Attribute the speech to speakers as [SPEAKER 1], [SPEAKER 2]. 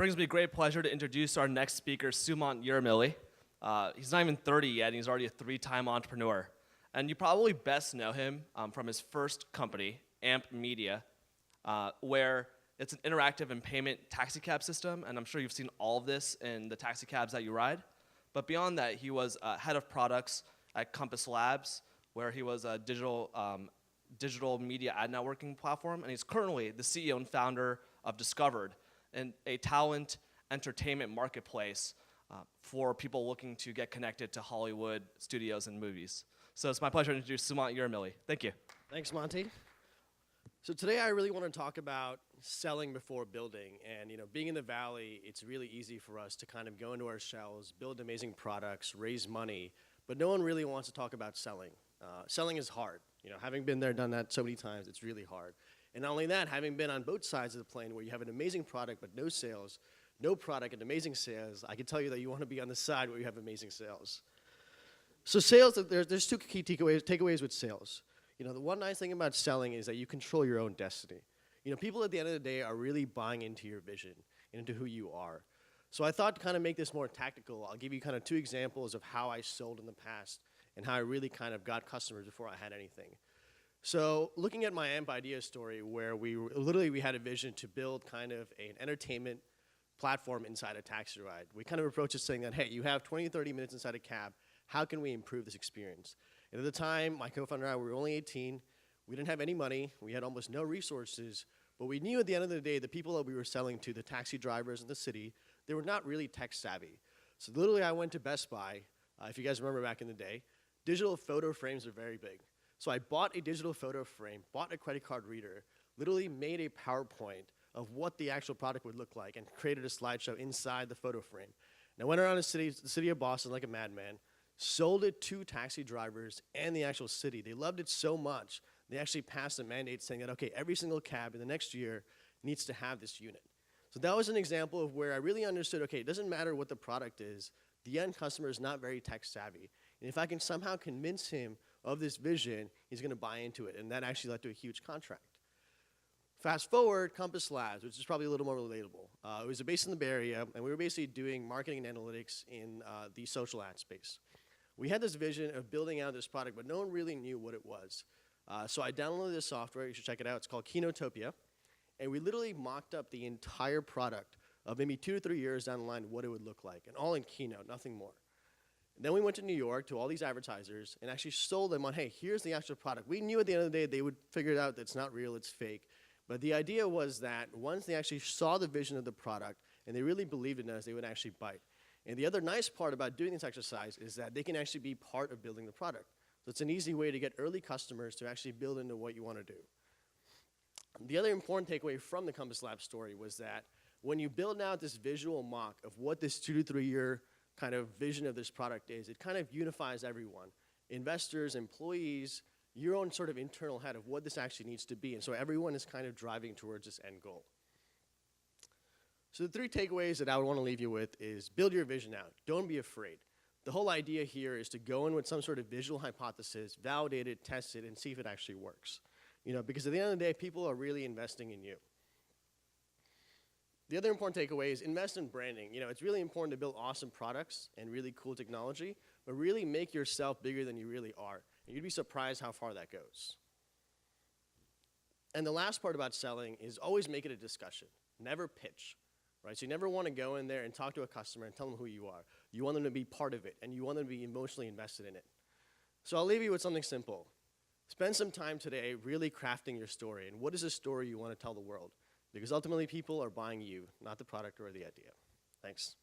[SPEAKER 1] brings me great pleasure to introduce our next speaker, Sumant Yerramilly. He's not even 30 yet, and he's already a 3-time entrepreneur. And you probably best know him from his first company, AMP Media, where it's an interactive and payment taxi cab system, and I'm sure you've seen all of this in the taxi cabs that you ride. But beyond that, he was head of products at Compass Labs, where he was a digital media ad networking platform, and he's currently the CEO and founder of Discovered, and a talent entertainment marketplace for people looking to get connected to Hollywood studios and movies. So it's my pleasure to introduce Sumant Yerramilly. Thank you.
[SPEAKER 2] Thanks, Monty. So today I really want to talk about selling before building. And being in the Valley, it's really easy for us to kind of go into our shells, build amazing products, raise money, but no one really wants to talk about selling. Selling is hard. Having been there, done that so many times, it's really hard. And not only that, having been on both sides of the plane where you have an amazing product but no sales, no product and amazing sales, I can tell you that you want to be on the side where you have amazing sales. So sales, there's two key takeaways with sales. The one nice thing about selling is that you control your own destiny. People at the end of the day are really buying into your vision and into who you are. So I thought to kind of make this more tactical, I'll give you kind of 2 examples of how I sold in the past and how I really kind of got customers before I had anything. So looking at my AMP idea story, where we had a vision to build kind of an entertainment platform inside a taxi ride. We kind of approached it saying that, hey, you have 20, 30 minutes inside a cab. How can we improve this experience? And at the time, my co-founder and I were only 18. We didn't have any money. We had almost no resources. But we knew at the end of the day, the people that we were selling to, the taxi drivers in the city, they were not really tech savvy. So literally, I went to Best Buy. If you guys remember back in the day, digital photo frames are very big. So I bought a digital photo frame, bought a credit card reader, literally made a PowerPoint of what the actual product would look like and created a slideshow inside the photo frame. And I went around the city of Boston like a madman, sold it to taxi drivers and the actual city. They loved it so much, they actually passed a mandate saying that, okay, every single cab in the next year needs to have this unit. So that was an example of where I really understood, okay, it doesn't matter what the product is, the end customer is not very tech savvy. And if I can somehow convince him of this vision, he's going to buy into it. And that actually led to a huge contract. Fast forward, Compass Labs, which is probably a little more relatable. It was based in the Bay Area, and we were basically doing marketing and analytics in the social ad space. We had this vision of building out this product, but no one really knew what it was. So I downloaded this software. You should check it out. It's called Kenotopia. And we literally mocked up the entire product of maybe 2 to 3 years down the line what it would look like, and all in Keynote, nothing more. And then we went to New York to all these advertisers and actually sold them on, hey, here's the actual product. We knew at the end of the day they would figure it out that it's not real, it's fake. But the idea was that once they actually saw the vision of the product and they really believed in us, they would actually bite. And the other nice part about doing this exercise is that they can actually be part of building the product. So it's an easy way to get early customers to actually build into what you want to do. The other important takeaway from the Compass Lab story was that when you build out this visual mock of what this 2 to 3 year kind of vision of this product is, it kind of unifies everyone. Investors, employees, your own sort of internal head of what this actually needs to be. And so everyone is kind of driving towards this end goal. So the 3 takeaways that I would want to leave you with is build your vision out. Don't be afraid. The whole idea here is to go in with some sort of visual hypothesis, validate it, test it, and see if it actually works. Because at the end of the day, people are really investing in you. The other important takeaway is invest in branding. It's really important to build awesome products and really cool technology, but really make yourself bigger than you really are. And you'd be surprised how far that goes. And the last part about selling is always make it a discussion. Never pitch. Right? So you never want to go in there and talk to a customer and tell them who you are. You want them to be part of it, and you want them to be emotionally invested in it. So I'll leave you with something simple. Spend some time today really crafting your story, and what is the story you want to tell the world? Because ultimately, people are buying you, not the product or the idea. Thanks.